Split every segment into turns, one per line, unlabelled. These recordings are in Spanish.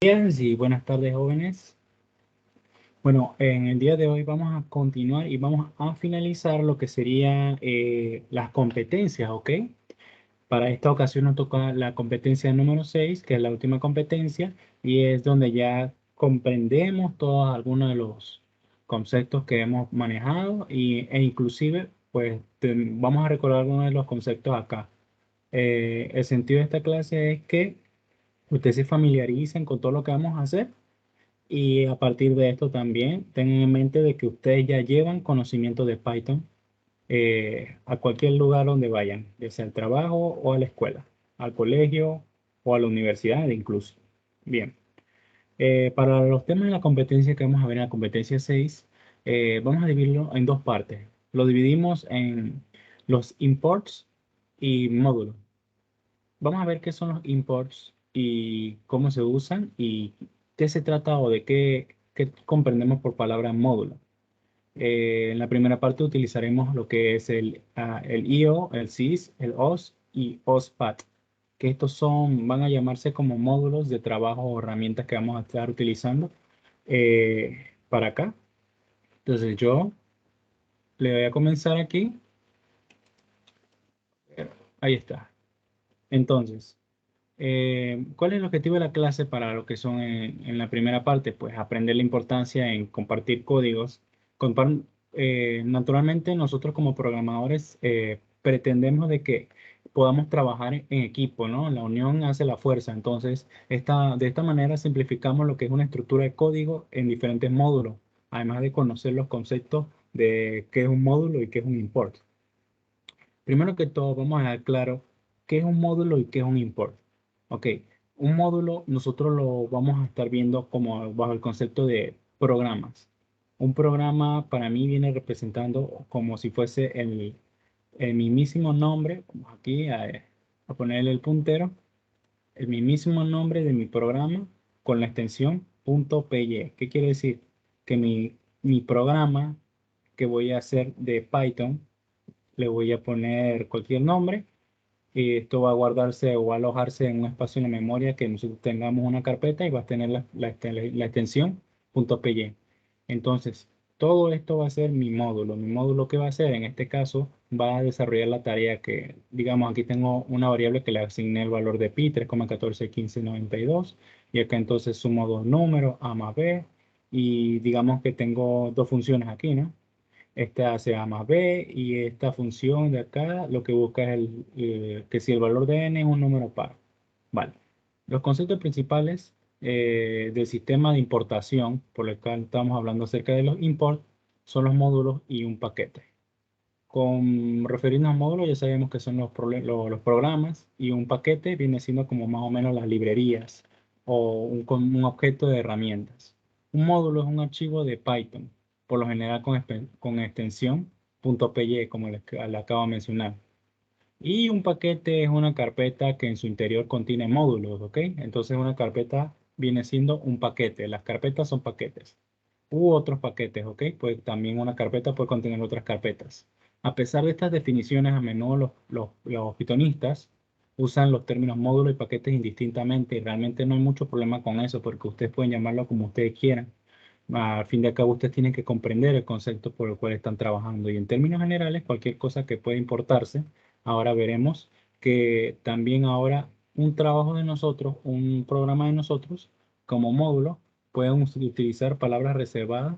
Días y buenas tardes, jóvenes. Bueno, en el día de hoy vamos a continuar y vamos a finalizar lo que sería las competencias, ¿ok? Para esta ocasión nos toca la competencia número 6, que es la última competencia, y es donde ya comprendemos todos algunos de los conceptos que hemos manejado e inclusive, pues, vamos a recordar algunos de los conceptos acá. El sentido de esta clase es que ustedes se familiaricen con todo lo que vamos a hacer y a partir de esto también tengan en mente de que ustedes ya llevan conocimiento de Python a cualquier lugar donde vayan, ya sea al trabajo o a la escuela, al colegio o a la universidad incluso. Bien, para los temas de la competencia que vamos a ver en la competencia 6, vamos a dividirlo en dos partes. Lo dividimos en los imports y módulos. Vamos a ver qué son los imports y cómo se usan y qué se trata o de qué comprendemos por palabra módulo. En la primera parte utilizaremos lo que es el IO, el SYS, el OS y OSPAT, que estos van a llamarse como módulos de trabajo o herramientas que vamos a estar utilizando para acá. Entonces yo le voy a comenzar aquí. Ahí está. Entonces, ¿cuál es el objetivo de la clase para lo que son en la primera parte? Pues aprender la importancia en compartir códigos. Compar- Naturalmente nosotros como programadores pretendemos de que podamos trabajar en equipo, ¿no? La unión hace la fuerza. Entonces, de esta manera simplificamos lo que es una estructura de código en diferentes módulos, además de conocer los conceptos de qué es un módulo y qué es un import. Primero que todo, vamos a dejar claro qué es un módulo y qué es un import. Ok, un módulo nosotros lo vamos a estar viendo como bajo el concepto de programas. Un programa para mí viene representando como si fuese el mismísimo nombre, vamos aquí a ponerle el puntero, el mismísimo nombre de mi programa con la extensión .py. ¿Qué quiere decir? Que mi programa que voy a hacer de Python le voy a poner cualquier nombre y esto va a guardarse o va a alojarse en un espacio en la memoria que nosotros tengamos una carpeta y va a tener la extensión .py. Entonces, todo esto va a ser mi módulo. Mi módulo que va a hacer, en este caso, va a desarrollar la tarea que, digamos, aquí tengo una variable que le asigné el valor de pi, 3,141592, y acá entonces sumo dos números, a más b, y digamos que tengo dos funciones aquí, ¿no? Esta hace A más B y esta función de acá lo que busca es que si el valor de n es un número par. Vale. Los conceptos principales del sistema de importación, por el cual estamos hablando acerca de los import, son los módulos y un paquete. Con referirnos a módulos ya sabemos que son los programas y un paquete viene siendo como más o menos las librerías o un objeto de herramientas. Un módulo es un archivo de Python, por lo general con extensión .py, como le acabo de mencionar. Y un paquete es una carpeta que en su interior contiene módulos, ¿ok? Entonces una carpeta viene siendo un paquete. Las carpetas son paquetes u otros paquetes, ¿ok? Pues también una carpeta puede contener otras carpetas. A pesar de estas definiciones, a menudo los pitonistas usan los términos módulo y paquetes indistintamente y realmente no hay mucho problema con eso porque ustedes pueden llamarlo como ustedes quieran. Al fin de cabo, ustedes tienen que comprender el concepto por el cual están trabajando y en términos generales, cualquier cosa que pueda importarse, ahora veremos que también ahora un trabajo de nosotros, un programa de nosotros como módulo, pueden utilizar palabras reservadas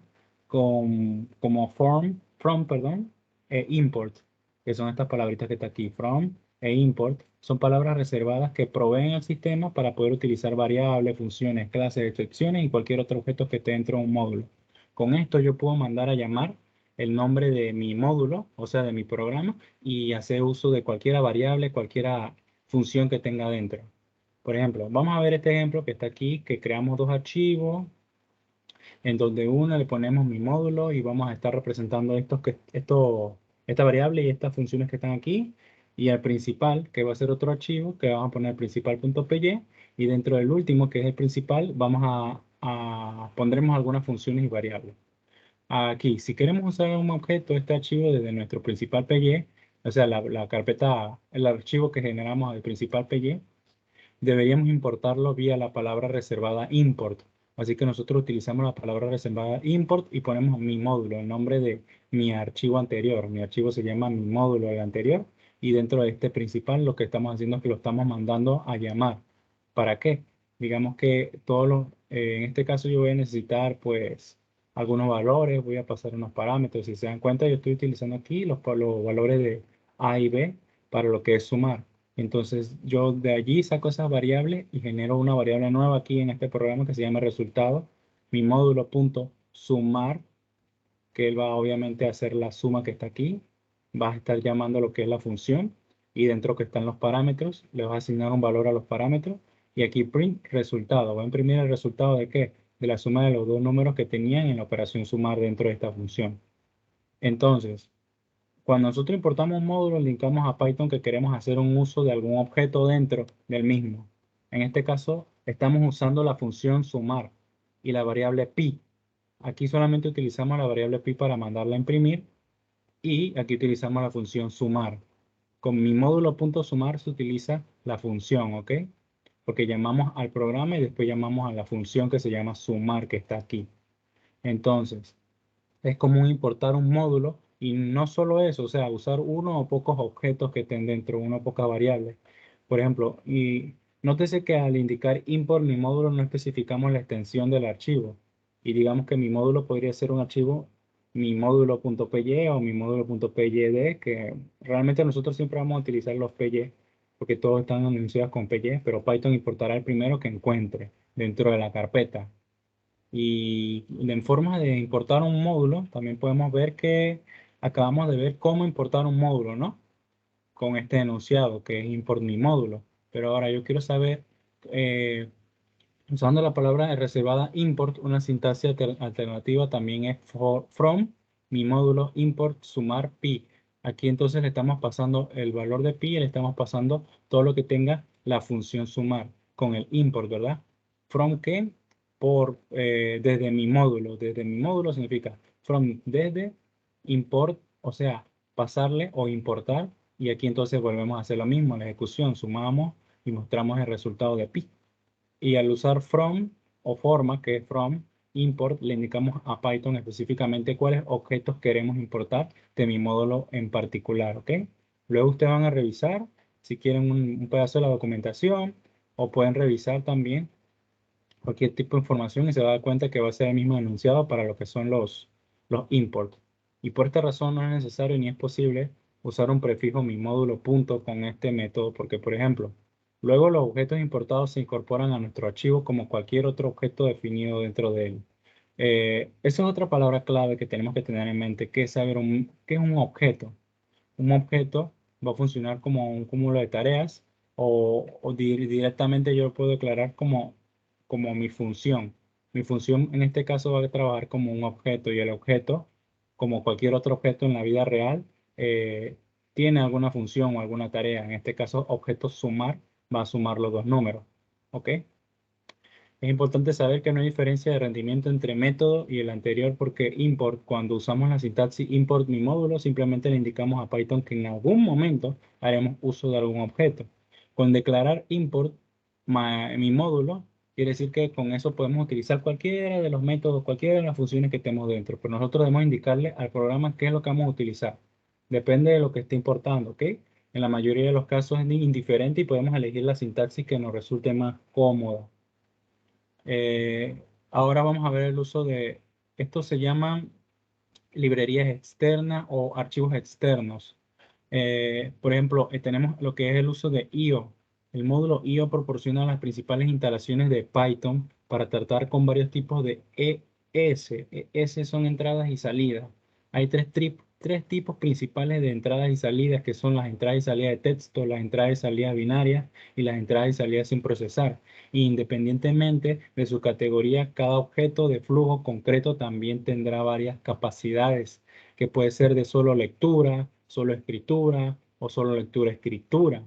como from, e import, que son estas palabritas que está aquí, from e import, son palabras reservadas que proveen al sistema para poder utilizar variables, funciones, clases, excepciones y cualquier otro objeto que esté dentro de un módulo. Con esto yo puedo mandar a llamar el nombre de mi módulo, o sea, de mi programa, y hacer uso de cualquier variable, cualquier función que tenga dentro. Por ejemplo, vamos a ver este ejemplo que está aquí, que creamos dos archivos, en donde uno le ponemos mi módulo y vamos a estar representando esta variable y estas funciones que están aquí, y al principal, que va a ser otro archivo, que vamos a poner principal.py, y dentro del último, que es el principal, pondremos algunas funciones y variables. Aquí, si queremos usar un objeto, este archivo desde nuestro principal.py, o sea, la carpeta, el archivo que generamos del principal.py, deberíamos importarlo vía la palabra reservada import. Así que nosotros utilizamos la palabra reservada import y ponemos mi módulo, el nombre de mi archivo anterior. Mi archivo se llama mi módulo el anterior y dentro de este principal lo que estamos haciendo es que lo estamos mandando a llamar. ¿Para qué? Digamos que en este caso yo voy a necesitar pues algunos valores, voy a pasar unos parámetros. Si se dan cuenta, yo estoy utilizando aquí los valores de A y B para lo que es sumar. Entonces yo de allí saco esas variables y genero una variable nueva aquí en este programa que se llama resultado, mi módulo punto sumar, que él va obviamente a hacer la suma que está aquí, va a estar llamando lo que es la función y dentro que están los parámetros, le vas a asignar un valor a los parámetros y aquí print resultado, va a imprimir el resultado de qué? De la suma de los dos números que tenían en la operación sumar dentro de esta función. Entonces, cuando nosotros importamos un módulo, le indicamos a Python que queremos hacer un uso de algún objeto dentro del mismo. En este caso, estamos usando la función sumar y la variable pi. Aquí solamente utilizamos la variable pi para mandarla a imprimir y aquí utilizamos la función sumar. Con mi módulo punto sumar se utiliza la función, ¿ok? Porque llamamos al programa y después llamamos a la función que se llama sumar que está aquí. Entonces, es común importar un módulo y no solo eso, o sea, usar uno o pocos objetos que estén dentro, una o pocas variables. Por ejemplo, y nótese que al indicar import mi módulo no especificamos la extensión del archivo. Y digamos que mi módulo podría ser un archivo, mi módulo.py o mi módulo.pyd, que realmente nosotros siempre vamos a utilizar los py porque todos están anunciados con py, pero Python importará el primero que encuentre dentro de la carpeta. Y en forma de importar un módulo, también podemos ver que acabamos de ver cómo importar un módulo, ¿no? Con este enunciado que es import mi módulo. Pero ahora yo quiero saber, eh, usando la palabra reservada import, una sintaxis alternativa también es from mi módulo import sumar pi. Aquí entonces le estamos pasando el valor de pi y le estamos pasando todo lo que tenga la función sumar con el import, ¿verdad? From qué? Desde mi módulo. Desde mi módulo significa from desde import, o sea, pasarle o importar. Y aquí entonces volvemos a hacer lo mismo, la ejecución, sumamos y mostramos el resultado de pi. Y al usar from o forma, que es from, import, le indicamos a Python específicamente cuáles objetos queremos importar de mi módulo en particular, ¿ok? Luego ustedes van a revisar si quieren un pedazo de la documentación o pueden revisar también cualquier tipo de información y se va a dar cuenta que va a ser el mismo enunciado para lo que son los imports. Y por esta razón no es necesario ni es posible usar un prefijo mi módulo punto con este método porque, por ejemplo, luego los objetos importados se incorporan a nuestro archivo como cualquier otro objeto definido dentro de él. Esa es otra palabra clave que tenemos que tener en mente, que es saber qué es un objeto. Un objeto va a funcionar como un cúmulo de tareas o directamente yo lo puedo declarar como mi función. Mi función en este caso va a trabajar como un objeto y el objeto, como cualquier otro objeto en la vida real, eh, tiene alguna función o alguna tarea. En este caso, objeto sumar va a sumar los dos números. ¿Ok? Es importante saber que no hay diferencia de rendimiento entre método y el anterior porque import, cuando usamos la sintaxis import mi módulo, simplemente le indicamos a Python que en algún momento haremos uso de algún objeto. Con declarar import mi módulo, quiere decir que con eso podemos utilizar cualquiera de los métodos, cualquiera de las funciones que estemos dentro, pero nosotros debemos indicarle al programa qué es lo que vamos a utilizar. Depende de lo que esté importando, ¿ok? En la mayoría de los casos es indiferente y podemos elegir la sintaxis que nos resulte más cómoda. Ahora vamos a ver el uso de, estos se llaman librerías externas o archivos externos. Por ejemplo, tenemos lo que es el uso de IO. El módulo IO proporciona las principales instalaciones de Python para tratar con varios tipos de ES. ES son entradas y salidas. Hay tres tipos principales de entradas y salidas que son las entradas y salidas de texto, las entradas y salidas binarias y las entradas y salidas sin procesar. Independientemente de su categoría, cada objeto de flujo concreto también tendrá varias capacidades que puede ser de solo lectura, solo escritura o solo lectura-escritura.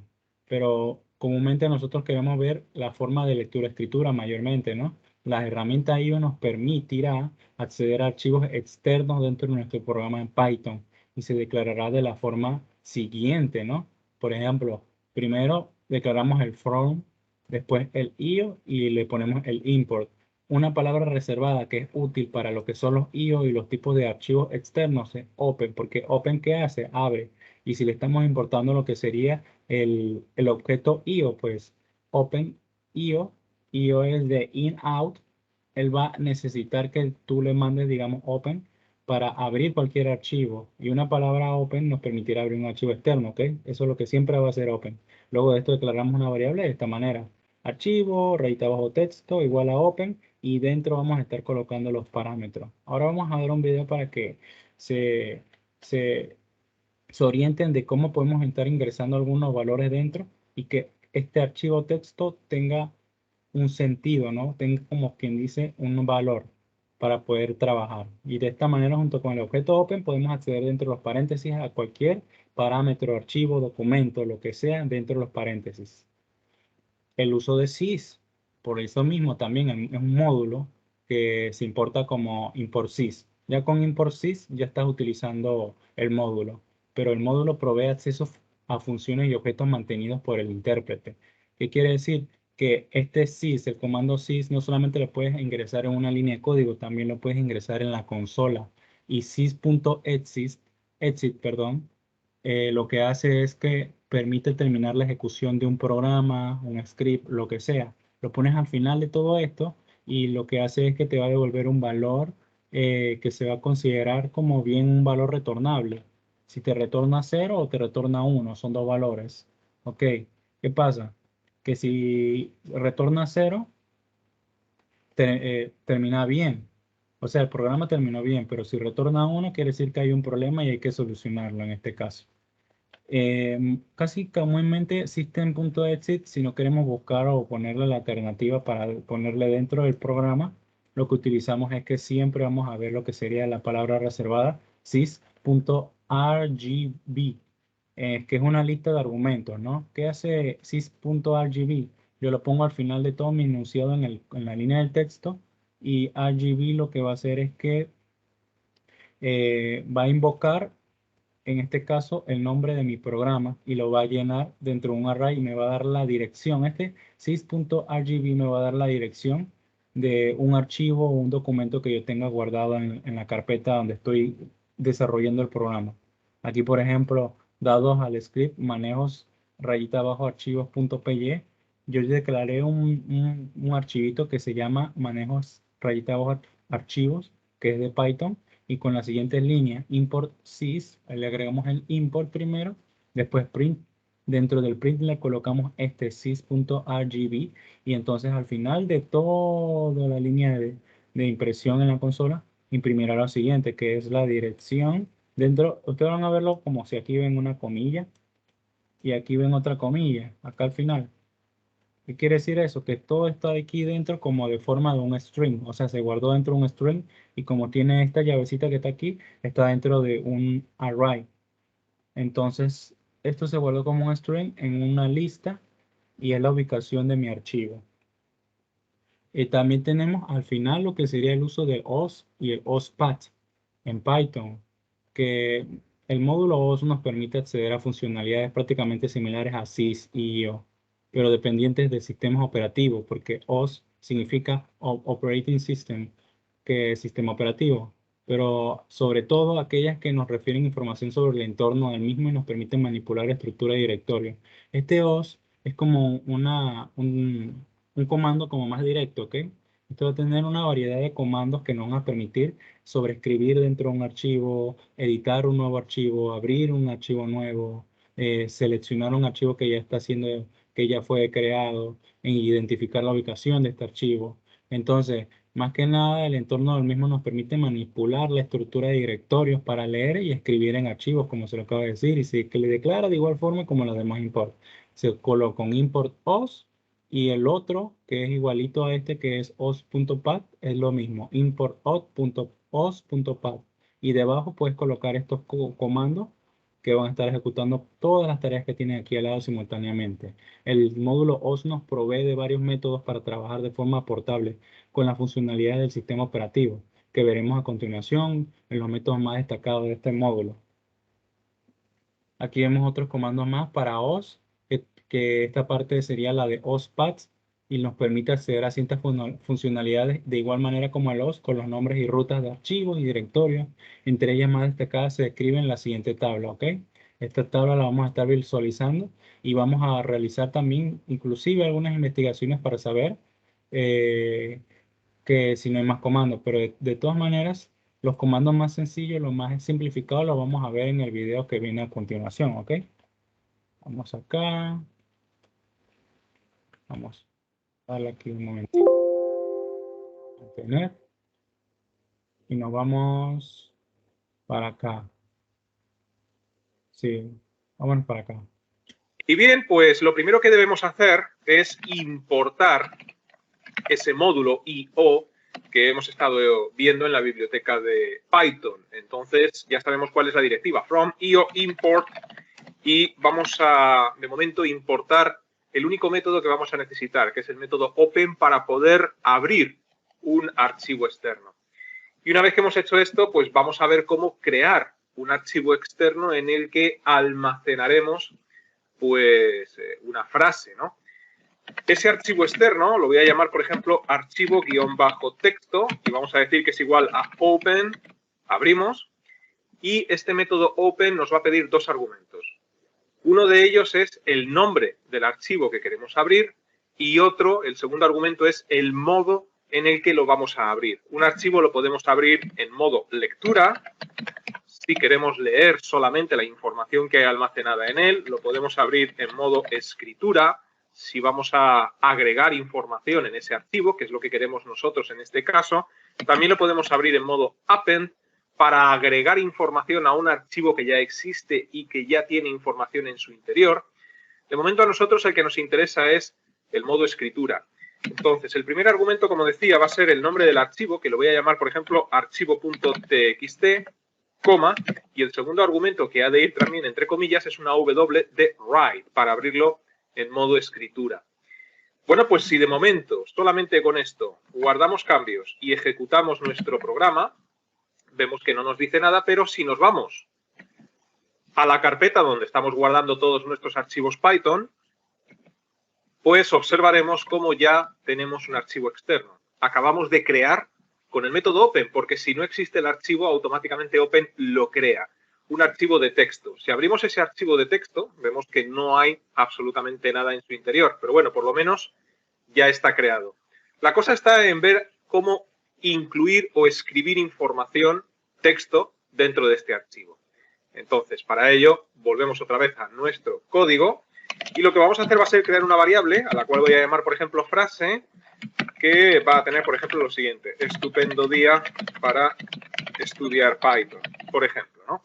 Pero comúnmente nosotros queremos ver la forma de lectura-escritura mayormente, ¿no? La herramienta IO nos permitirá acceder a archivos externos dentro de nuestro programa en Python y se declarará de la forma siguiente, ¿no? Por ejemplo, primero declaramos el from después el IO y le ponemos el import. Una palabra reservada que es útil para lo que son los IO y los tipos de archivos externos es open, porque open ¿qué hace? Abre. Y si le estamos importando lo que sería el objeto IO, pues open IO, IO es de in out, él va a necesitar que tú le mandes, digamos, open para abrir cualquier archivo. Y una palabra open nos permitirá abrir un archivo externo, ¿ok? Eso es lo que siempre va a ser open. Luego de esto declaramos una variable de esta manera. Archivo, rayita bajo texto, igual a open, y dentro vamos a estar colocando los parámetros. Ahora vamos a ver un video para que se, se, se orienten de cómo podemos estar ingresando algunos valores dentro y que este archivo texto tenga un sentido, ¿no? Tenga como quien dice un valor para poder trabajar. Y de esta manera, junto con el objeto open, podemos acceder dentro de los paréntesis a cualquier parámetro, archivo, documento, lo que sea dentro de los paréntesis. El uso de sys, por eso mismo también es un módulo que se importa como import sys. Ya con import sys ya estás utilizando el módulo, pero el módulo provee acceso a funciones y objetos mantenidos por el intérprete. ¿Qué quiere decir? Que este sys, el comando sys, no solamente lo puedes ingresar en una línea de código, también lo puedes ingresar en la consola. Y sys.exit, perdón, lo que hace es que permite terminar la ejecución de un programa, un script, lo que sea. Lo pones al final de todo esto y lo que hace es que te va a devolver un valor que se va a considerar como bien un valor retornable. Si te retorna 0 o te retorna 1, son dos valores. Ok, ¿qué pasa? Que si retorna 0, termina bien. O sea, el programa terminó bien, pero si retorna 1, quiere decir que hay un problema y hay que solucionarlo en este caso. Casi comúnmente system.exit, si no queremos buscar o ponerle la alternativa para ponerle dentro del programa, lo que utilizamos es que siempre vamos a ver lo que sería la palabra reservada, sys.rgb, que es una lista de argumentos, ¿no? ¿Qué hace sys.rgb? Yo lo pongo al final de todo mi enunciado en la línea del texto y RGB lo que va a hacer es que va a invocar en este caso, el nombre de mi programa y lo va a llenar dentro de un array y me va a dar la dirección. Este sys.rgb me va a dar la dirección de un archivo o un documento que yo tenga guardado en la carpeta donde estoy desarrollando el programa. Aquí, por ejemplo, dados al script manejos rayita abajo archivos.py, yo declaré un archivito que se llama manejos rayita abajo archivos, que es de Python y con la siguiente línea, import sys, le agregamos el import primero, después print, dentro del print le colocamos este sys.rgb y entonces al final de toda la línea de impresión en la consola, imprimirá lo siguiente, que es la dirección. Dentro, ustedes van a verlo como si aquí ven una comilla y aquí ven otra comilla, acá al final. ¿Qué quiere decir eso? Que todo está aquí dentro como de forma de un string, o sea, se guardó dentro de un string y como tiene esta llavecita que está aquí, está dentro de un array. Entonces, esto se guardó como un string en una lista y es la ubicación de mi archivo. Y también tenemos al final lo que sería el uso de OS y el OSPath en Python, que el módulo OS nos permite acceder a funcionalidades prácticamente similares a sys y IO, pero dependientes de sistemas operativos, porque OS significa Operating System, que es sistema operativo, pero sobre todo aquellas que nos refieren información sobre el entorno del mismo y nos permiten manipular estructura de directorio. Este OS es como un comando como más directo, ¿ok? Esto va a tener una variedad de comandos que nos van a permitir sobreescribir dentro de un archivo, editar un nuevo archivo, abrir un archivo nuevo, seleccionar un archivo que ya está haciendo, que ya fue creado, e identificar la ubicación de este archivo. Entonces, más que nada, el entorno del mismo nos permite manipular la estructura de directorios para leer y escribir en archivos, como se lo acabo de decir, y se que le declara de igual forma como los demás import. Se coloca un import os y el otro, que es igualito a este, que es os.path, es lo mismo, import os.path. Y debajo puedes colocar estos comandos que van a estar ejecutando todas las tareas que tienen aquí al lado simultáneamente. El módulo os nos provee de varios métodos para trabajar de forma portable con las funcionalidades del sistema operativo, que veremos a continuación en los métodos más destacados de este módulo. Aquí vemos otros comandos más para os, que esta parte sería la de ospath, y nos permite acceder a ciertas funcionalidades de igual manera como el host con los nombres y rutas de archivos y directorios. Entre ellas más destacadas se describe en la siguiente tabla, ¿ok? Esta tabla la vamos a estar visualizando y vamos a realizar también inclusive algunas investigaciones para saber que si no hay más comandos, pero de todas maneras, los comandos más sencillos, los más simplificados, los vamos a ver en el video que viene a continuación, ¿ok? Vamos acá, vamos a darle aquí un momento, tener, y nos vamos para acá. Sí, vámonos para acá.
Y bien, pues lo primero que debemos hacer es importar ese módulo IO que hemos estado viendo en la biblioteca de Python. Entonces ya sabemos cuál es la directiva, from IO import, y vamos a, de momento, importar el único método que vamos a necesitar, que es el método open, para poder abrir un archivo externo. Y una vez que hemos hecho esto, pues vamos a ver cómo crear un archivo externo en el que almacenaremos pues una frase, ¿no? Ese archivo externo lo voy a llamar, por ejemplo, archivo-texto, y vamos a decir que es igual a open, abrimos, y este método open nos va a pedir dos argumentos. Uno de ellos es el nombre del archivo que queremos abrir, y otro, el segundo argumento, es el modo en el que lo vamos a abrir. Un archivo lo podemos abrir en modo lectura. Si queremos leer solamente la información que hay almacenada en él, lo podemos abrir en modo escritura. Si vamos a agregar información en ese archivo, que es lo que queremos nosotros en este caso, también lo podemos abrir en modo append para agregar información a un archivo que ya existe y que ya tiene información en su interior. De momento a nosotros el que nos interesa es el modo escritura. Entonces, el primer argumento, como decía, va a ser el nombre del archivo, que lo voy a llamar, por ejemplo, archivo.txt, coma, y el segundo argumento, que ha de ir también entre comillas, es una W de write, para abrirlo en modo escritura. Bueno, pues si de momento, solamente con esto, guardamos cambios y ejecutamos nuestro programa, vemos que no nos dice nada, pero si nos vamos a la carpeta donde estamos guardando todos nuestros archivos Python, pues observaremos cómo ya tenemos un archivo externo. Acabamos de crear con el método open, porque si no existe el archivo, automáticamente open lo crea. Un archivo de texto. Si abrimos ese archivo de texto, vemos que no hay absolutamente nada en su interior, pero bueno, por lo menos ya está creado. La cosa está en ver cómo incluir o escribir información, texto, dentro de este archivo. Entonces, para ello, volvemos otra vez a nuestro código y lo que vamos a hacer va a ser crear una variable a la cual voy a llamar, por ejemplo, frase, que va a tener, por ejemplo, lo siguiente: estupendo día para estudiar Python, por ejemplo, ¿no?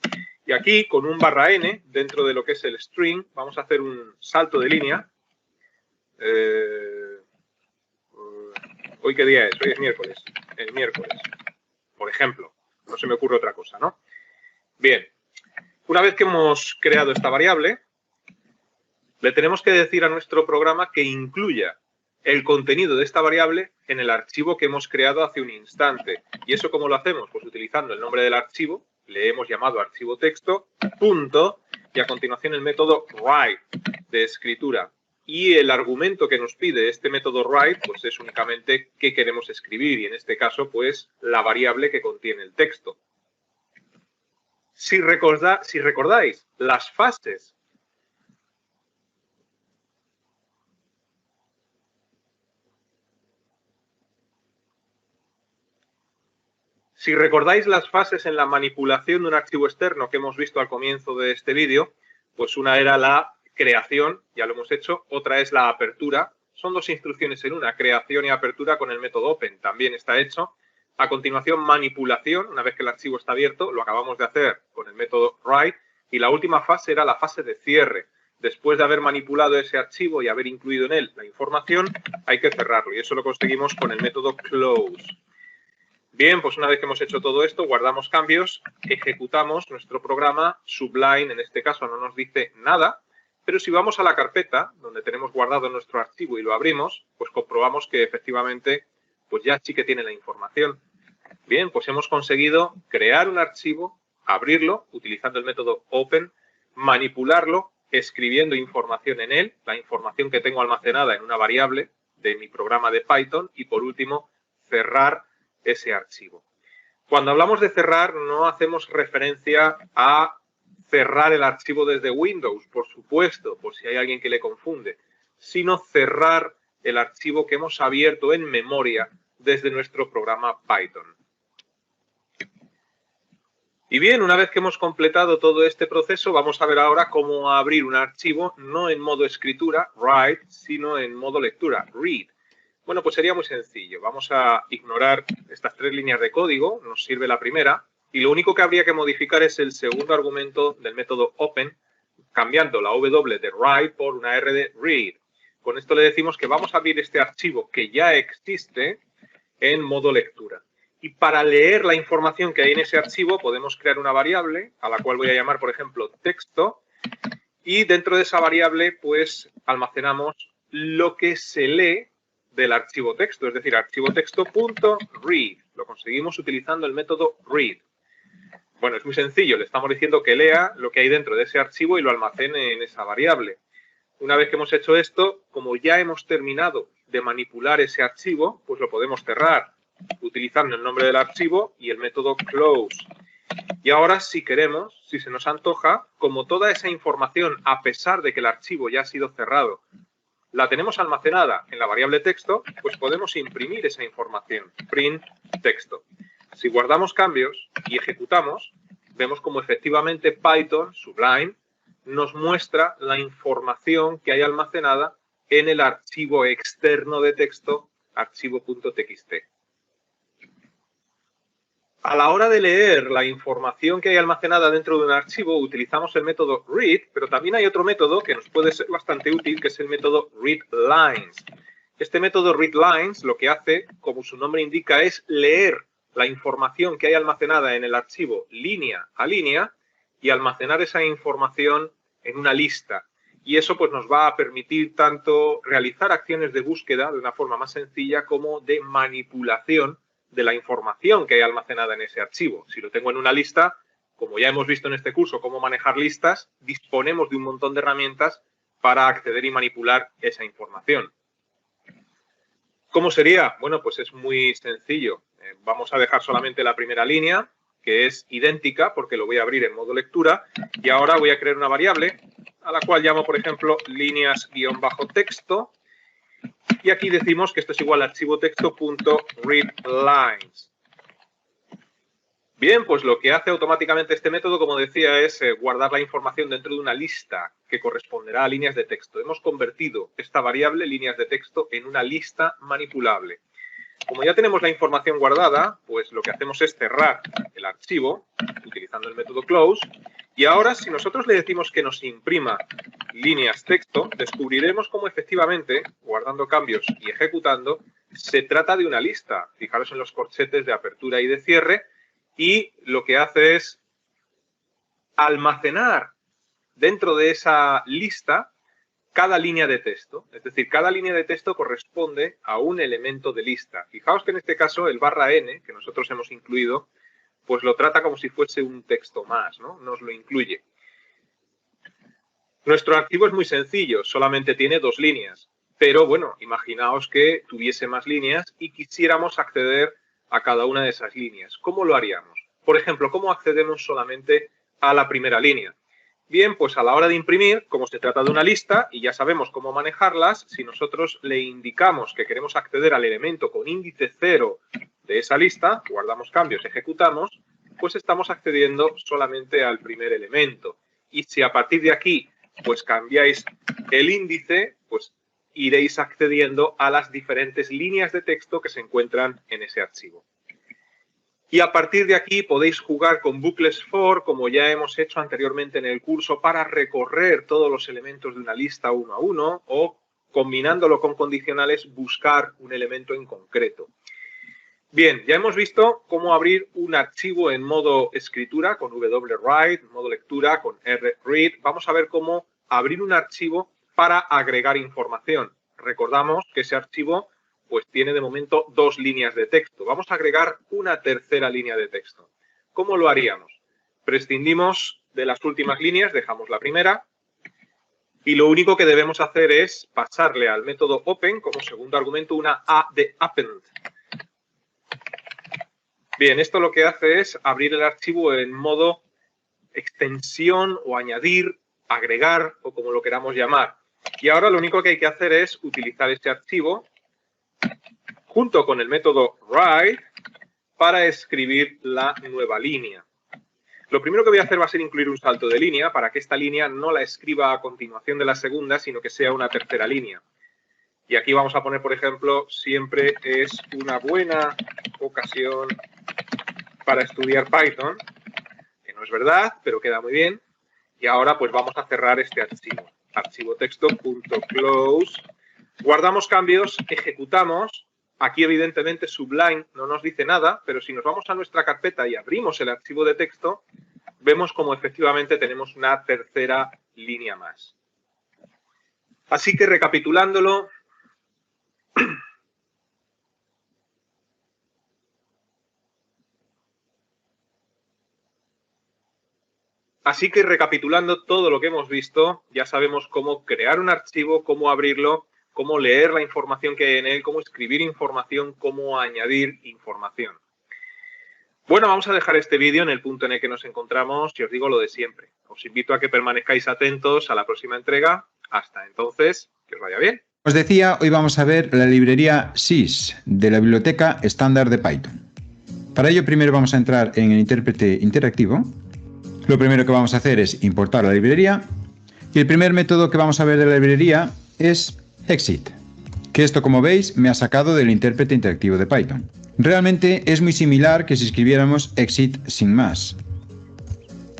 Y aquí, con un _n, dentro de lo que es el string, vamos a hacer un salto de línea. ¿Hoy qué día es? Hoy es miércoles. El miércoles, por ejemplo. No se me ocurre otra cosa, ¿no? Bien. Una vez que hemos creado esta variable, le tenemos que decir a nuestro programa que incluya el contenido de esta variable en el archivo que hemos creado hace un instante. ¿Y eso cómo lo hacemos? Pues utilizando el nombre del archivo, le hemos llamado archivo texto, punto, y a continuación el método write, de escritura. Y el argumento que nos pide este método write, pues es únicamente qué queremos escribir, y en este caso, pues, la variable que contiene el texto. Si recordáis las fases en la manipulación de un archivo externo que hemos visto al comienzo de este vídeo, pues una era la creación, ya lo hemos hecho, otra es la apertura. Son dos instrucciones en una, creación y apertura con el método open, también está hecho. A continuación, manipulación, una vez que el archivo está abierto, lo acabamos de hacer con el método write. Y la última fase era la fase de cierre. Después de haber manipulado ese archivo y haber incluido en él la información, hay que cerrarlo. Y eso lo conseguimos con el método close. Bien, pues una vez que hemos hecho todo esto, guardamos cambios, ejecutamos nuestro programa. Sublime, en este caso, no nos dice nada. Pero si vamos a la carpeta donde tenemos guardado nuestro archivo y lo abrimos, pues comprobamos que efectivamente pues ya sí que tiene la información. Bien, pues hemos conseguido crear un archivo, abrirlo utilizando el método open, manipularlo, escribiendo información en él, la información que tengo almacenada en una variable, de mi programa de Python y por último cerrar ese archivo. Cuando hablamos de cerrar no hacemos referencia a cerrar el archivo desde Windows, por supuesto, por si hay alguien que le confunde, sino cerrar el archivo que hemos abierto en memoria desde nuestro programa Python. Y bien, una vez que hemos completado todo este proceso, vamos a ver ahora cómo abrir un archivo no en modo escritura, write, sino en modo lectura, read. Bueno, pues sería muy sencillo. Vamos a ignorar estas 3 líneas de código, nos sirve la primera, y lo único que habría que modificar es el segundo argumento del método open, cambiando la W de write por una R de read. Con esto le decimos que vamos a abrir este archivo que ya existe en modo lectura. Y para leer la información que hay en ese archivo podemos crear una variable a la cual voy a llamar, por ejemplo, texto. Y dentro de esa variable, pues, almacenamos lo que se lee del archivo texto, es decir, archivo texto.read. Lo conseguimos utilizando el método read. Bueno, es muy sencillo. Le estamos diciendo que lea lo que hay dentro de ese archivo y lo almacene en esa variable. Una vez que hemos hecho esto, como ya hemos terminado de manipular ese archivo, pues lo podemos cerrar utilizando el nombre del archivo y el método close. Y ahora, si queremos, si se nos antoja, como toda esa información, a pesar de que el archivo ya ha sido cerrado, la tenemos almacenada en la variable texto, pues podemos imprimir esa información, print texto. Si guardamos cambios y ejecutamos, vemos como efectivamente Python, Sublime, nos muestra la información que hay almacenada en el archivo externo de texto, archivo.txt. A la hora de leer la información que hay almacenada dentro de un archivo, utilizamos el método read, pero también hay otro método que nos puede ser bastante útil, que es el método readLines. Este método readLines lo que hace, como su nombre indica, es leer la información que hay almacenada en el archivo línea a línea y almacenar esa información en una lista. Y eso pues nos va a permitir tanto realizar acciones de búsqueda de una forma más sencilla como de manipulación de la información que hay almacenada en ese archivo. Si lo tengo en una lista, como ya hemos visto en este curso cómo manejar listas, disponemos de un montón de herramientas para acceder y manipular esa información. ¿Cómo sería? Bueno, pues es muy sencillo. Vamos a dejar solamente la primera línea, que es idéntica porque lo voy a abrir en modo lectura, y ahora voy a crear una variable a la cual llamo, por ejemplo, líneas-texto, y aquí decimos que esto es igual a archivo texto.readLines. Bien, pues lo que hace automáticamente este método, como decía, es guardar la información dentro de una lista que corresponderá a líneas de texto. Hemos convertido esta variable, líneas de texto, en una lista manipulable. Como ya tenemos la información guardada, pues lo que hacemos es cerrar el archivo utilizando el método close. Y ahora, si nosotros le decimos que nos imprima líneas texto, descubriremos cómo efectivamente, guardando cambios y ejecutando, se trata de una lista. Fijaros en los corchetes de apertura y de cierre, y lo que hace es almacenar dentro de esa lista cada línea de texto. Es decir, cada línea de texto corresponde a un elemento de lista. Fijaos que en este caso el /n, que nosotros hemos incluido, pues lo trata como si fuese un texto más, ¿no? Nos lo incluye. Nuestro archivo es muy sencillo, solamente tiene 2 líneas. Pero bueno, imaginaos que tuviese más líneas y quisiéramos acceder a cada una de esas líneas. ¿Cómo lo haríamos? Por ejemplo, ¿cómo accedemos solamente a la primera línea? Bien, pues a la hora de imprimir, como se trata de una lista y ya sabemos cómo manejarlas, si nosotros le indicamos que queremos acceder al elemento con índice 0 de esa lista, guardamos cambios, ejecutamos, pues estamos accediendo solamente al primer elemento. Y si a partir de aquí pues cambiáis el índice, pues iréis accediendo a las diferentes líneas de texto que se encuentran en ese archivo. Y a partir de aquí podéis jugar con bucles for, como ya hemos hecho anteriormente en el curso, para recorrer todos los elementos de una lista uno a uno o, combinándolo con condicionales, buscar un elemento en concreto. Bien, ya hemos visto cómo abrir un archivo en modo escritura con write, modo lectura con read. Vamos a ver cómo abrir un archivo para agregar información. Recordamos que ese archivo pues tiene de momento 2 líneas de texto. Vamos a agregar una tercera línea de texto. ¿Cómo lo haríamos? Prescindimos de las últimas líneas, dejamos la primera Y lo único que debemos hacer es pasarle al método open como segundo argumento una A de append. Bien, esto lo que hace es abrir el archivo en modo extensión o añadir, agregar o como lo queramos llamar. Y ahora lo único que hay que hacer es utilizar este archivo junto con el método write para escribir la nueva línea. Lo primero que voy a hacer va a ser incluir un salto de línea para que esta línea no la escriba a continuación de la segunda, sino que sea una tercera línea. Y aquí vamos a poner, por ejemplo, siempre es una buena ocasión para estudiar Python, que no es verdad, pero queda muy bien. Y ahora pues vamos a cerrar este archivo. Archivo texto.close. Guardamos cambios, ejecutamos. Aquí evidentemente Sublime no nos dice nada, pero si nos vamos a nuestra carpeta y abrimos el archivo de texto, vemos como efectivamente tenemos una tercera línea más. Así que recapitulándolo, recapitulando todo lo que hemos visto, ya sabemos cómo crear un archivo, cómo abrirlo, cómo leer la información que hay en él, cómo escribir información, cómo añadir información. Bueno, vamos a dejar este vídeo en el punto en el que nos encontramos y os digo lo de siempre. Os invito a que permanezcáis atentos a la próxima entrega. Hasta entonces, que os vaya bien.
Os decía, hoy vamos a ver la librería sys de la biblioteca estándar de Python. Para ello, primero vamos a entrar en el intérprete interactivo. Lo primero que vamos a hacer es importar la librería. Y el primer método que vamos a ver de la librería es exit, que esto, como veis, me ha sacado del intérprete interactivo de Python. Realmente es muy similar que si escribiéramos exit sin más.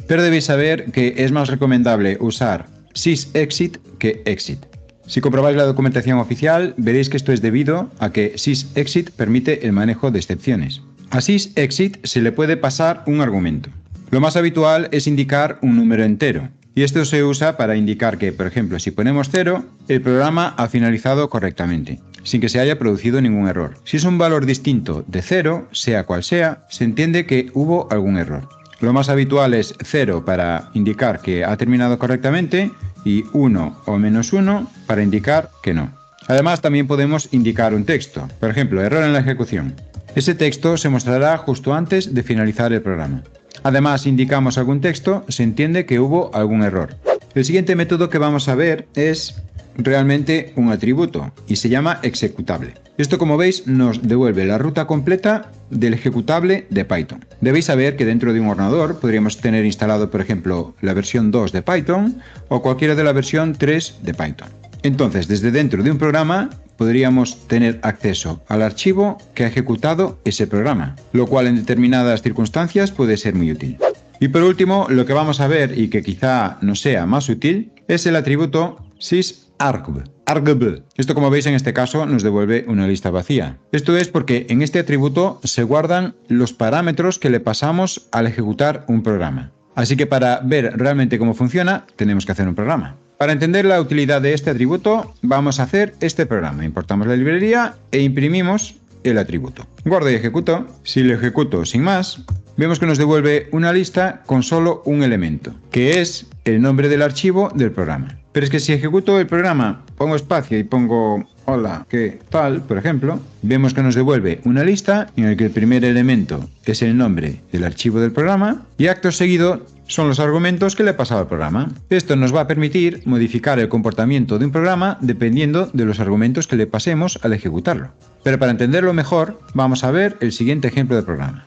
Pero debéis saber que es más recomendable usar sysexit que exit. Si comprobáis la documentación oficial, veréis que esto es debido a que sysexit permite el manejo de excepciones. A sysexit se le puede pasar un argumento. Lo más habitual es indicar un número entero. Y esto se usa para indicar que, por ejemplo, si ponemos 0, el programa ha finalizado correctamente, sin que se haya producido ningún error. Si es un valor distinto de 0, sea cual sea, se entiende que hubo algún error. Lo más habitual es 0 para indicar que ha terminado correctamente y 1 o -1 para indicar que no. Además, también podemos indicar un texto, por ejemplo, error en la ejecución. Ese texto se mostrará justo antes de finalizar el programa. Además, si indicamos algún texto, se entiende que hubo algún error. El siguiente método que vamos a ver es realmente un atributo y se llama executable. Esto, como veis, nos devuelve la ruta completa del ejecutable de Python. Debéis saber que dentro de un ordenador podríamos tener instalado, por ejemplo, la versión 2 de Python o cualquiera de la versión 3 de Python. Entonces, desde dentro de un programa podríamos tener acceso al archivo que ha ejecutado ese programa, lo cual en determinadas circunstancias puede ser muy útil. Y por último, lo que vamos a ver y que quizá no sea más útil es el atributo sysargv. Esto, como veis, en este caso nos devuelve una lista vacía. Esto es porque en este atributo se guardan los parámetros que le pasamos al ejecutar un programa. Así que para ver realmente cómo funciona, tenemos que hacer un programa. Para entender la utilidad de este atributo, vamos a hacer este programa. Importamos la librería e imprimimos el atributo. Guardo y ejecuto. Si lo ejecuto sin más, vemos que nos devuelve una lista con solo un elemento, que es el nombre del archivo del programa. Pero es que si ejecuto el programa, pongo espacio y pongo hola, ¿qué tal?, por ejemplo, vemos que nos devuelve una lista en la que el primer elemento es el nombre del archivo del programa y acto seguido son los argumentos que le he pasado al programa. Esto nos va a permitir modificar el comportamiento de un programa dependiendo de los argumentos que le pasemos al ejecutarlo. Pero para entenderlo mejor, vamos a ver el siguiente ejemplo de programa.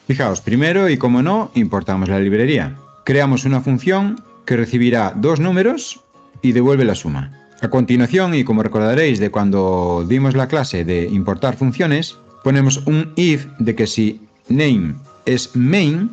Fijaos, primero y como no, importamos la librería. Creamos una función que recibirá dos números y devuelve la suma. A continuación, y como recordaréis de cuando dimos la clase de importar funciones, ponemos un if de que si name es main,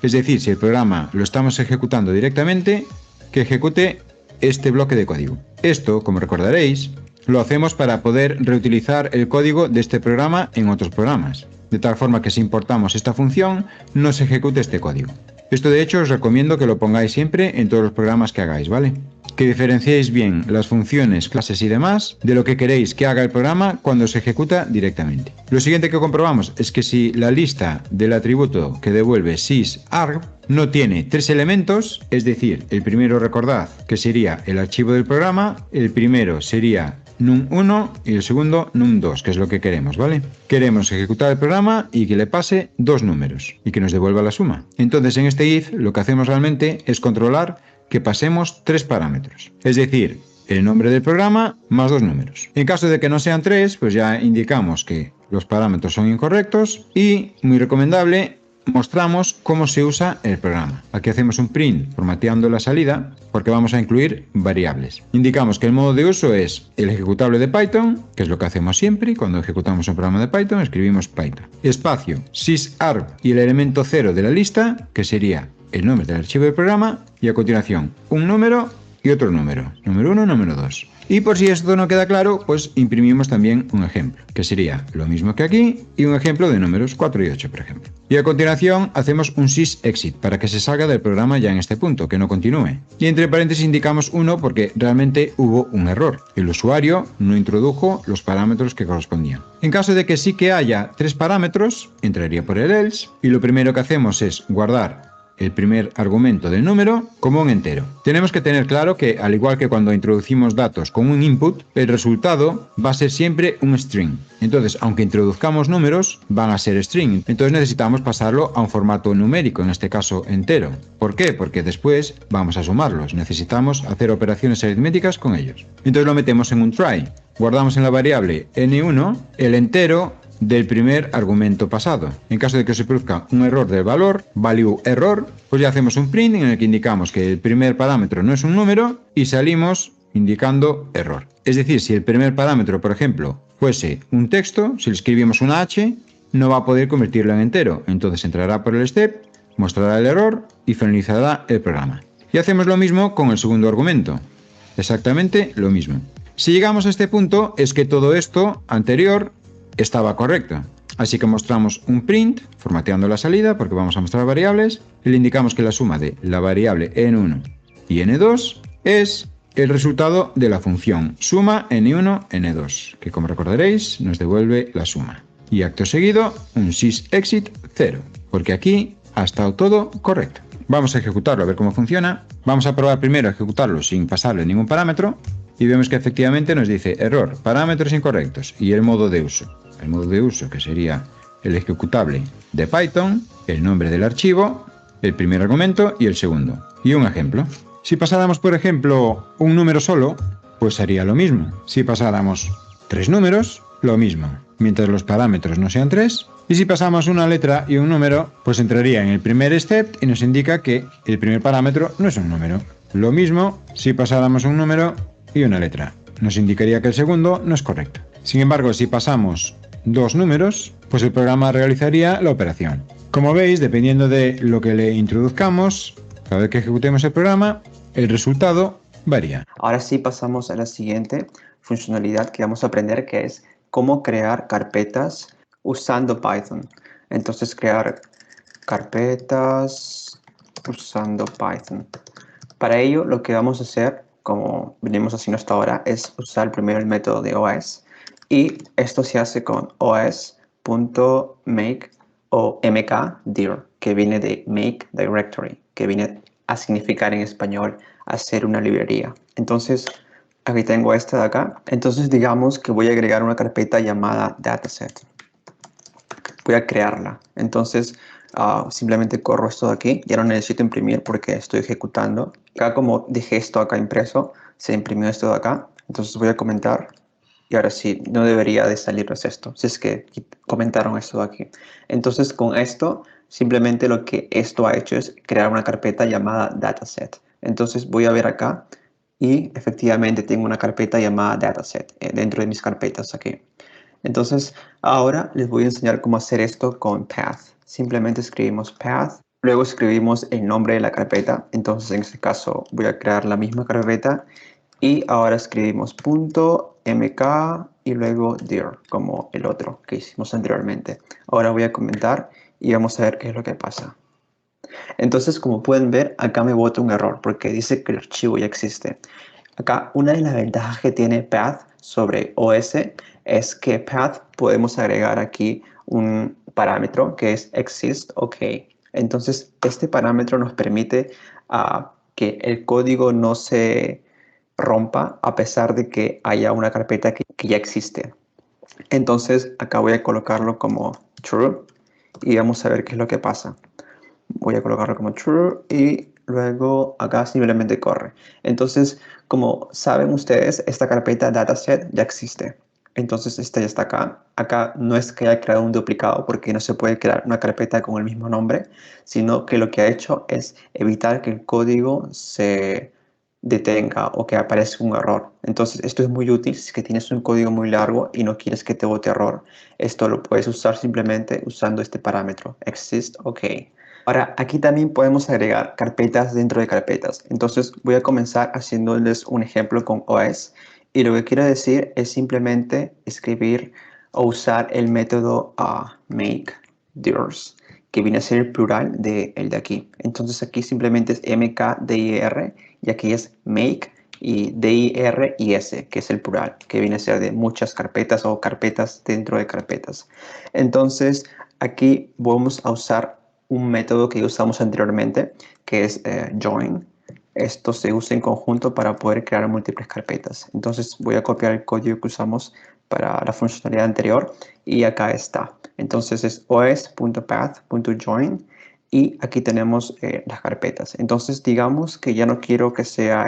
es decir, si el programa lo estamos ejecutando directamente, que ejecute este bloque de código. Esto, como recordaréis, lo hacemos para poder reutilizar el código de este programa en otros programas, de tal forma que si importamos esta función, no se ejecute este código. Esto de hecho os recomiendo que lo pongáis siempre en todos los programas que hagáis, ¿vale? Que diferenciéis bien las funciones, clases y demás de lo que queréis que haga el programa cuando se ejecuta directamente. Lo siguiente que comprobamos es que si la lista del atributo que devuelve sysarg no tiene 3 elementos, es decir, el primero recordad que sería el archivo del programa, el primero sería num1 y el segundo num2, que es lo que queremos, ¿vale? Queremos ejecutar el programa y que le pase 2 números y que nos devuelva la suma. Entonces en este if lo que hacemos realmente es controlar que pasemos 3 parámetros, es decir, el nombre del programa más 2 números. En caso de que no sean 3, pues ya indicamos que los parámetros son incorrectos y, muy recomendable, mostramos cómo se usa el programa. Aquí hacemos un print formateando la salida porque vamos a incluir variables. Indicamos que el modo de uso es el ejecutable de Python, que es lo que hacemos siempre cuando ejecutamos un programa de Python, escribimos Python. Espacio, sysarg y el elemento 0 de la lista, que sería el nombre del archivo del programa, y a continuación un número y otro número, número 1, número 2. Y por si esto no queda claro, pues imprimimos también un ejemplo, que sería lo mismo que aquí, y un ejemplo de números 4 y 8, por ejemplo. Y a continuación hacemos un sysexit para que se salga del programa ya en este punto, que no continúe. Y entre paréntesis indicamos 1 porque realmente hubo un error. El usuario no introdujo los parámetros que correspondían. En caso de que sí que haya 3 parámetros, entraría por el else, y lo primero que hacemos es guardar el primer argumento del número como un entero. Tenemos que tener claro que, al igual que cuando introducimos datos con un input, el resultado va a ser siempre un string. Entonces, aunque introduzcamos números, van a ser string. Entonces necesitamos pasarlo a un formato numérico, en este caso entero. ¿Por qué? Porque después vamos a sumarlos. Necesitamos hacer operaciones aritméticas con ellos. Entonces lo metemos en un try. Guardamos en la variable n1 el entero del primer argumento pasado. En caso de que se produzca un error del valor, value error, pues ya hacemos un print en el que indicamos que el primer parámetro no es un número y salimos indicando error. Es decir, si el primer parámetro, por ejemplo, fuese un texto, si le escribimos una h, no va a poder convertirlo en entero. Entonces entrará por el step, mostrará el error y finalizará el programa. Y hacemos lo mismo con el segundo argumento. Exactamente lo mismo. Si llegamos a este punto, es que todo esto anterior estaba correcto. Así que mostramos un print formateando la salida porque vamos a mostrar variables y le indicamos que la suma de la variable n1 y n2 es el resultado de la función suma n1 n2, que como recordaréis nos devuelve la suma. Y acto seguido un sysexit 0, porque aquí ha estado todo correcto. Vamos a ejecutarlo a ver cómo funciona. Vamos a probar primero a ejecutarlo sin pasarle ningún parámetro y vemos que efectivamente nos dice error, parámetros incorrectos y el modo de uso. El modo de uso, que sería el ejecutable de Python, el nombre del archivo, el primer argumento y el segundo. Y un ejemplo. Si pasáramos, por ejemplo, un número solo, pues haría lo mismo. Si pasáramos 3 números, lo mismo, mientras los parámetros no sean 3. Y si pasamos una letra y un número, pues entraría en el primer step y nos indica que el primer parámetro no es un número. Lo mismo si pasáramos un número y una letra. Nos indicaría que el segundo no es correcto. Sin embargo, si pasamos 2 números, pues el programa realizaría la operación. Como veis, dependiendo de lo que le introduzcamos, cada vez que ejecutemos el programa, el resultado varía.
Ahora sí pasamos a la siguiente funcionalidad que vamos a aprender, que es cómo crear carpetas usando Python. Entonces, crear carpetas usando Python. Para ello, lo que vamos a hacer, como venimos haciendo hasta ahora, es usar primero el método de OS. Y esto se hace con os.make o mkdir, que viene de make directory, que viene a significar en español hacer una librería. Entonces, aquí tengo esta de acá. Entonces, digamos que voy a agregar una carpeta llamada dataset. Voy a crearla. Entonces, simplemente corro esto de aquí. Ya no necesito imprimir porque estoy ejecutando. Acá, como dejé esto acá impreso, se imprimió esto de acá. Entonces, voy a comentar. Y ahora sí, no debería de salirnos esto, si es que comentaron esto de aquí. Entonces, con esto, simplemente lo que esto ha hecho es crear una carpeta llamada dataset. Entonces, voy a ver acá y efectivamente tengo una carpeta llamada dataset dentro de mis carpetas aquí. Entonces, ahora les voy a enseñar cómo hacer esto con path. Simplemente escribimos path, luego escribimos el nombre de la carpeta. Entonces, en este caso, voy a crear la misma carpeta. Y ahora escribimos .mk y luego dir, como el otro que hicimos anteriormente. Ahora voy a comentar y vamos a ver qué es lo que pasa. Entonces, como pueden ver, acá me bota un error porque dice que el archivo ya existe. Acá, una de las ventajas que tiene Path sobre OS es que Path podemos agregar aquí un parámetro que es exist OK. Entonces, este parámetro nos permite que el código no se rompa a pesar de que haya una carpeta que ya existe. Entonces, acá voy a colocarlo como true y vamos a ver qué es lo que pasa. Voy a colocarlo como true y luego acá simplemente corre. Entonces, como saben ustedes, esta carpeta dataset ya existe. Entonces, esta ya está acá. Acá no es que haya creado un duplicado porque no se puede crear una carpeta con el mismo nombre, sino que lo que ha hecho es evitar que el código se detenga o que aparezca un error. Entonces, esto es muy útil si es que tienes un código muy largo y no quieres que te bote error. Esto lo puedes usar simplemente usando este parámetro, exist OK. Ahora, aquí también podemos agregar carpetas dentro de carpetas. Entonces, voy a comenzar haciéndoles un ejemplo con OS. Y lo que quiero decir es simplemente escribir o usar el método makeDirs, que viene a ser el plural de el de aquí. Entonces, aquí simplemente es mkdir y aquí es make y dir y s, que es el plural, que viene a ser de muchas carpetas o carpetas dentro de carpetas. Entonces, aquí vamos a usar un método que usamos anteriormente, que es join. Esto se usa en conjunto para poder crear múltiples carpetas. Entonces voy a copiar el código que usamos para la funcionalidad anterior y acá está. Entonces es os.path.join y aquí tenemos las carpetas. Entonces digamos que ya no quiero que sea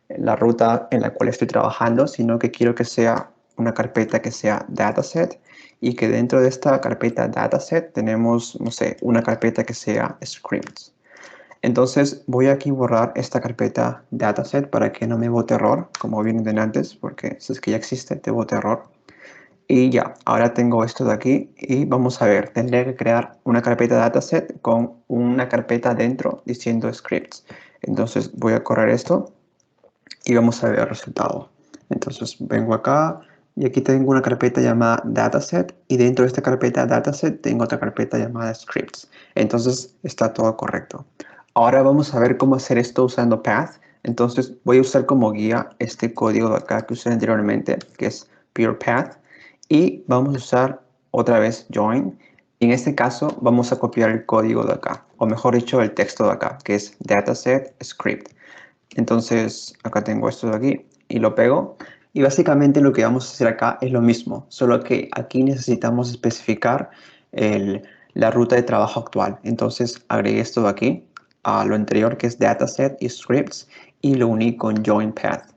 la ruta en la cual estoy trabajando, sino que quiero que sea una carpeta que sea dataset y que dentro de esta carpeta dataset tenemos, no sé, una carpeta que sea scripts. Entonces voy aquí a borrar esta carpeta dataset para que no me bote error, como vienen de antes, porque si es que ya existe, te bote error. Y ya, ahora tengo esto de aquí y vamos a ver, tendré que crear una carpeta dataset con una carpeta dentro diciendo scripts. Entonces voy a correr esto y vamos a ver el resultado. Entonces vengo acá y aquí tengo una carpeta llamada dataset y dentro de esta carpeta dataset tengo otra carpeta llamada scripts. Entonces está todo correcto. Ahora vamos a ver cómo hacer esto usando Path. Entonces voy a usar como guía este código de acá que usé anteriormente, que es PurePath, y vamos a usar otra vez join. En este caso vamos a copiar el código de acá, o mejor dicho el texto de acá, que es dataset script. Entonces acá tengo esto de aquí y lo pego. Y básicamente lo que vamos a hacer acá es lo mismo, solo que aquí necesitamos especificar la ruta de trabajo actual. Entonces agregué esto de aquí a lo anterior que es dataset y scripts y lo uní con join path.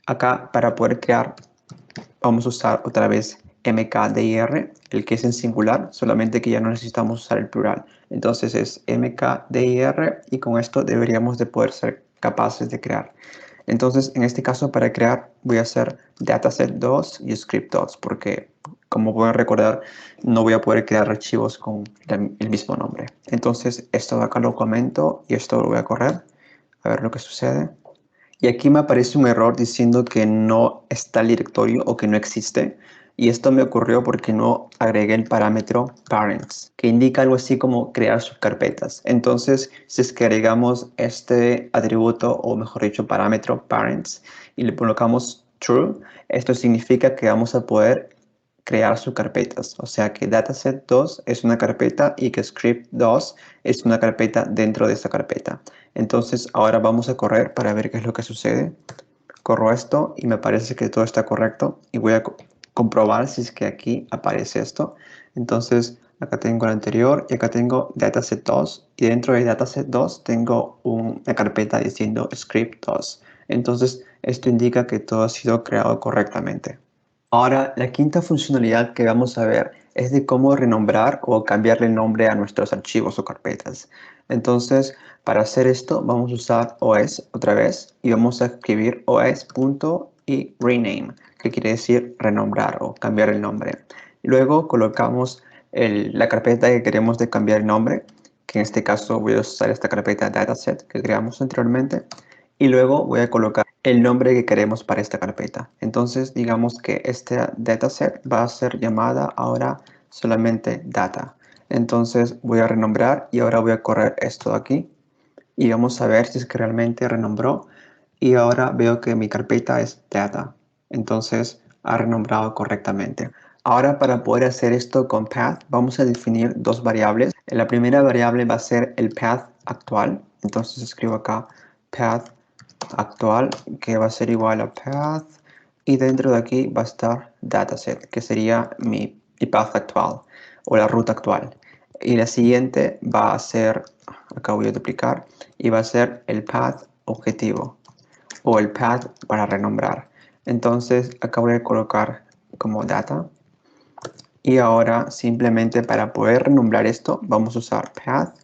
Acá para poder crear vamos a usar otra vez mkdir, el que es en singular, solamente que ya no necesitamos usar el plural. Entonces es mkdir y con esto deberíamos de poder ser capaces de crear. Entonces, en este caso, para crear voy a hacer dataset2 y script2 porque, como pueden recordar, no voy a poder crear archivos con el mismo nombre. Entonces, esto de acá lo comento y esto lo voy a correr. A ver lo que sucede. Y aquí me aparece un error diciendo que no está el directorio o que no existe. Y esto me ocurrió porque no agregué el parámetro parents, que indica algo así como crear subcarpetas. Entonces, si es que agregamos este atributo, o mejor dicho, parámetro parents, y le colocamos true, esto significa que vamos a poder crear subcarpetas. O sea que dataset2 es una carpeta y que script2 es una carpeta dentro de esta carpeta. Entonces ahora vamos a correr para ver qué es lo que sucede. Corro esto y me parece que todo está correcto y voy a comprobar si es que aquí aparece esto. Entonces acá tengo el anterior y acá tengo dataset2 y dentro de dataset2 tengo una carpeta diciendo script2. Entonces esto indica que todo ha sido creado correctamente. Ahora, la quinta funcionalidad que vamos a ver es de cómo renombrar o cambiarle el nombre a nuestros archivos o carpetas. Entonces, para hacer esto, vamos a usar OS otra vez y vamos a escribir os.rename, que quiere decir renombrar o cambiar el nombre. Luego colocamos la carpeta que queremos de cambiar el nombre, que en este caso voy a usar esta carpeta dataset que creamos anteriormente. Y luego voy a colocar el nombre que queremos para esta carpeta. Entonces digamos que este dataset va a ser llamada ahora solamente data. Entonces voy a renombrar y ahora voy a correr esto de aquí y vamos a ver si es que realmente renombró. Y ahora veo que mi carpeta es data. Entonces ha renombrado correctamente. Ahora para poder hacer esto con path vamos a definir dos variables. La primera variable va a ser el path actual. Entonces escribo acá path actual que va a ser igual a path y dentro de aquí va a estar dataset que sería mi path actual o la ruta actual. Y la siguiente va a ser, acá voy a duplicar, y va a ser el path objetivo o el path para renombrar. Entonces acá voy a colocar como data y ahora simplemente para poder renombrar esto vamos a usar path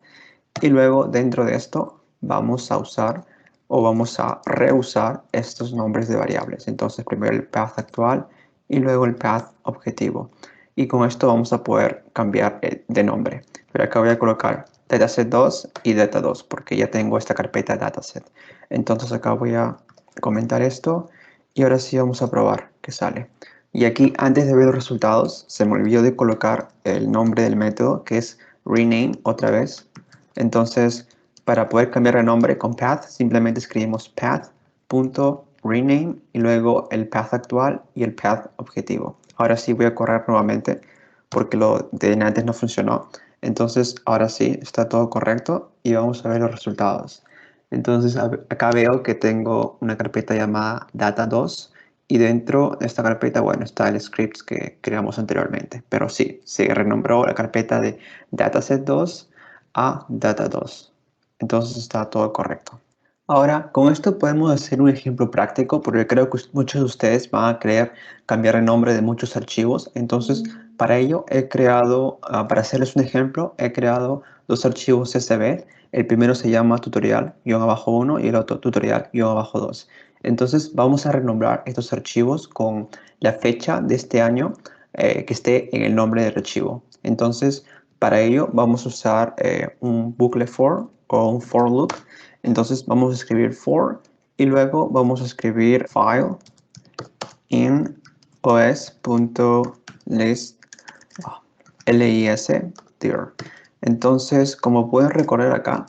y luego dentro de esto vamos a usar o vamos a reusar estos nombres de variables. Entonces primero el path actual y luego el path objetivo. Y con esto vamos a poder cambiar de nombre. Pero acá voy a colocar dataset2 y data2 porque ya tengo esta carpeta dataset. Entonces acá voy a comentar esto y ahora sí vamos a probar qué sale. Y aquí antes de ver los resultados se me olvidó de colocar el nombre del método que es rename otra vez. Entonces, para poder cambiar de nombre con path, simplemente escribimos path.rename y luego el path actual y el path objetivo. Ahora sí voy a correr nuevamente porque lo de antes no funcionó. Entonces, ahora sí está todo correcto y vamos a ver los resultados. Entonces, acá veo que tengo una carpeta llamada data2 y dentro de esta carpeta, bueno, está el script que creamos anteriormente. Pero sí, se renombró la carpeta de dataset2 a data2. Entonces está todo correcto. Ahora, con esto podemos hacer un ejemplo práctico porque creo que muchos de ustedes van a querer cambiar el nombre de muchos archivos. Entonces, para ello he creado, para hacerles un ejemplo, he creado dos archivos CSV. El primero se llama tutorial-1 y el otro tutorial-2. Entonces, vamos a renombrar estos archivos con la fecha de este año que esté en el nombre del archivo. Entonces, para ello vamos a usar un bucle for o un for loop. Entonces vamos a escribir for y luego vamos a escribir file in os.list dir. Entonces, como pueden recordar acá,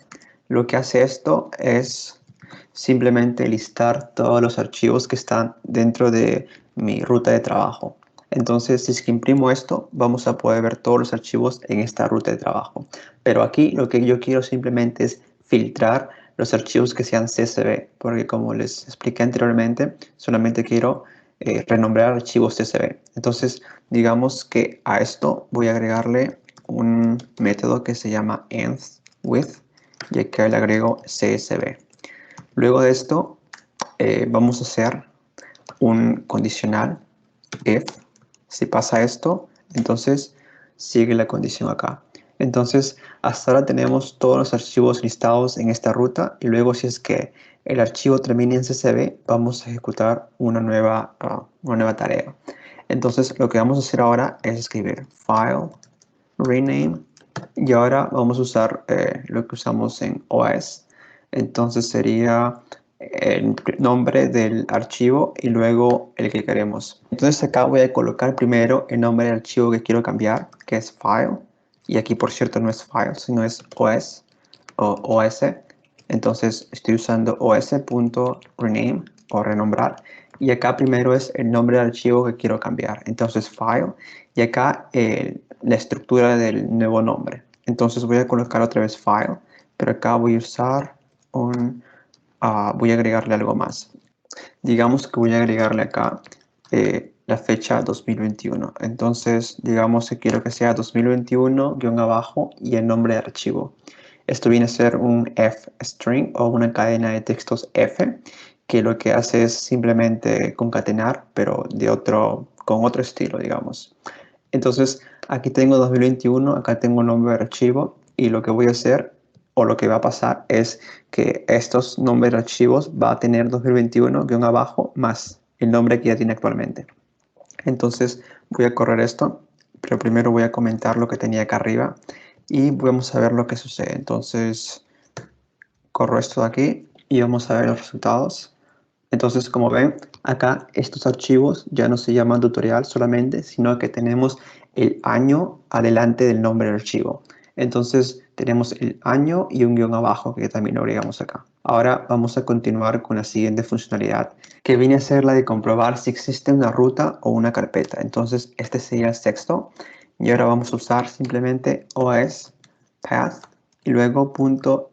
lo que hace esto es simplemente listar todos los archivos que están dentro de mi ruta de trabajo. Entonces, si es que imprimo esto, vamos a poder ver todos los archivos en esta ruta de trabajo. Pero aquí lo que yo quiero simplemente es filtrar los archivos que sean CSV, porque como les expliqué anteriormente, solamente quiero renombrar archivos CSV. Entonces, digamos que a esto voy a agregarle un método que se llama endWith y aquí le agrego CSV. Luego de esto, vamos a hacer un condicional if. Si pasa esto, entonces sigue la condición acá. Entonces, hasta ahora tenemos todos los archivos listados en esta ruta y luego si es que el archivo termina en CSV, vamos a ejecutar una nueva tarea. Entonces, lo que vamos a hacer ahora es escribir file, rename, y ahora vamos a usar lo que usamos en OS. Entonces sería el nombre del archivo y luego el que queremos. Entonces acá voy a colocar primero el nombre del archivo que quiero cambiar, que es file. Y aquí, por cierto, no es file, sino es OS o OS. Entonces estoy usando os.rename o renombrar. Y acá primero es el nombre del archivo que quiero cambiar. Entonces file. Y acá la estructura del nuevo nombre. Entonces voy a colocar otra vez file. Pero acá voy a usar voy a agregarle algo más. Digamos que voy a agregarle acá la fecha 2021. Entonces, digamos que quiero que sea 2021 guión abajo y el nombre de archivo. Esto viene a ser un F string o una cadena de textos F que lo que hace es simplemente concatenar, pero con otro estilo, digamos. Entonces, aquí tengo 2021, acá tengo el nombre de archivo y lo que voy a hacer o lo que va a pasar es que estos nombres de archivos va a tener 2021 guión abajo más el nombre que ya tiene actualmente. Entonces voy a correr esto, pero primero voy a comentar lo que tenía acá arriba y vamos a ver lo que sucede. Entonces corro esto de aquí y vamos a ver los resultados. Entonces, como ven, acá estos archivos ya no se llaman tutorial solamente, sino que tenemos el año adelante del nombre del archivo. Entonces tenemos el año y un guión abajo que también lo agregamos acá. Ahora vamos a continuar con la siguiente funcionalidad, que viene a ser la de comprobar si existe una ruta o una carpeta. Entonces este sería el texto y ahora vamos a usar simplemente os path y luego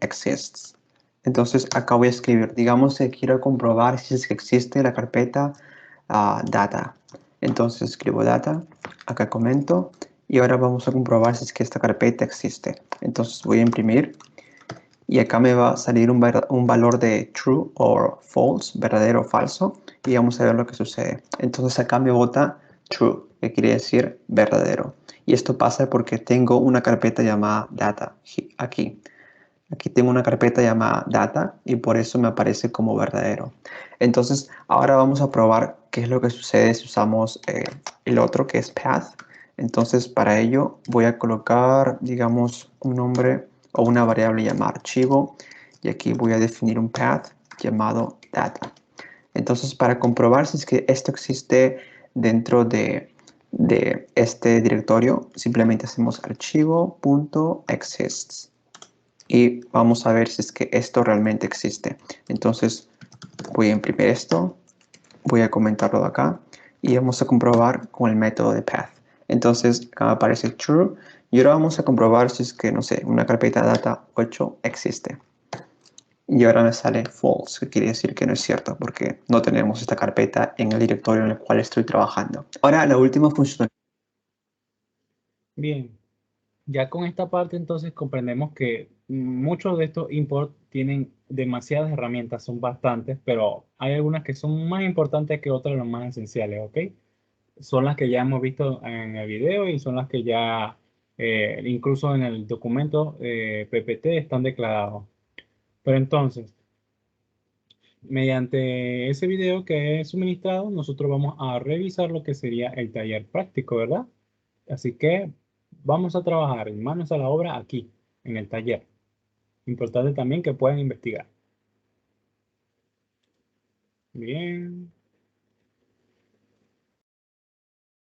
.exists. Entonces acá voy a escribir, digamos que quiero comprobar si es que existe la carpeta data. Entonces escribo data, acá comento y ahora vamos a comprobar si es que esta carpeta existe. Entonces voy a imprimir y acá me va a salir un valor de true o false, verdadero o falso, y vamos a ver lo que sucede. Entonces acá me bota true, que quiere decir verdadero. Y esto pasa porque tengo una carpeta llamada data aquí. Aquí tengo una carpeta llamada data y por eso me aparece como verdadero. Entonces ahora vamos a probar qué es lo que sucede si usamos el otro que es path. Entonces para ello voy a colocar, digamos, un nombre o una variable llamada archivo y aquí voy a definir un path llamado data. Entonces para comprobar si es que esto existe dentro de este directorio, simplemente hacemos archivo.exists y vamos a ver si es que esto realmente existe. Entonces voy a imprimir esto, voy a comentarlo de acá y vamos a comprobar con el método de path. Entonces acá me aparece true y ahora vamos a comprobar si es que, no sé, una carpeta data 8 existe. Y ahora me sale false, que quiere decir que no es cierto porque no tenemos esta carpeta en el directorio en el cual estoy trabajando. Ahora la última funcionalidad.
Bien, ya con esta parte entonces comprendemos que muchos de estos import tienen demasiadas herramientas, son bastantes, pero hay algunas que son más importantes que otras, las más esenciales, ¿ok? Son las que ya hemos visto en el video y son las que ya incluso en el documento PPT están declarados. Pero entonces, mediante ese video que he suministrado, nosotros vamos a revisar lo que sería el taller práctico, ¿verdad? Así que vamos a trabajar en manos a la obra aquí, en el taller. Importante también que puedan investigar. Bien.